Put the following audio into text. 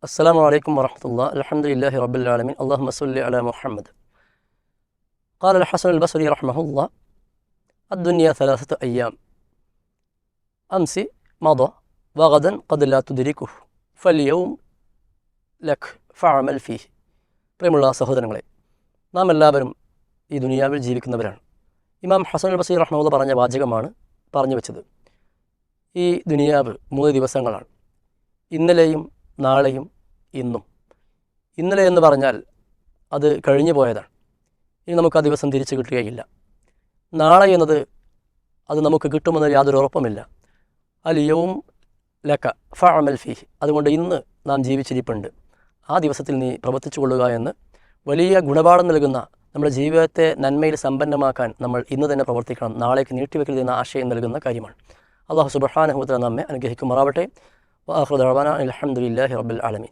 السلام عليكم ورحمة الله. الحمد لله رب العالمين. اللهم صل على محمد. قال الحسن البصري رحمه الله: الدنيا 3 أيام، أمس مضى وغدا قد لا تدركه فاليوم لك فعمل فيه. പ്രിയമുള്ള സഹോദരങ്ങളെ, നാം എല്ലാവരും ഈ ദുനിയാവിൽ ജീവിക്കുന്നവരാണ്. ഇമാം ഹസൻ അൽ ബസരി റഹ്മത്തുള്ളാഹി പറഞ്ഞ വാചകമാണ് പറഞ്ഞു വെച്ചത്. ഈ ദുനിയാവ് 3 ദിവസങ്ങളാണ്, ഇന്നലെയും നാളെയും ഇന്നും. ഇന്നലെ എന്ന് പറഞ്ഞാൽ അത് കഴിഞ്ഞു പോയതാണ്, ഇനി നമുക്ക് ആ ദിവസം തിരിച്ചു കിട്ടുകയില്ല. നാളെ എന്നത് അത് നമുക്ക് കിട്ടുമെന്ന് യാതൊരു ഉറപ്പുമില്ല. അൽ യൗം ലക ഫഅമൽ ഫീഹി, അതുകൊണ്ട് ഇന്ന് നാം ജീവിച്ചിരിപ്പുണ്ട്, ആ ദിവസത്തിൽ നീ പ്രവർത്തിച്ചു കൊള്ളുക എന്ന് വലിയ ഗുണപാഠം നൽകുന്ന, നമ്മുടെ ജീവിതത്തെ നന്മയിൽ സമ്പന്നമാക്കാൻ നമ്മൾ ഇന്ന് തന്നെ പ്രവർത്തിക്കണം, നാളേക്ക് നീട്ടിവെക്കരുത് എന്ന ആശയം നൽകുന്ന കാര്യമാണ്. അല്ലാഹു സുബ്ഹാനഹു വ തആല നമ്മെ അനുഗ്രഹിക്കുമാറാവട്ടെ. വആഖിറു ദഅവാനാ അൽഹംദുലില്ലാഹി റബ്ബിൽ ആലമീൻ.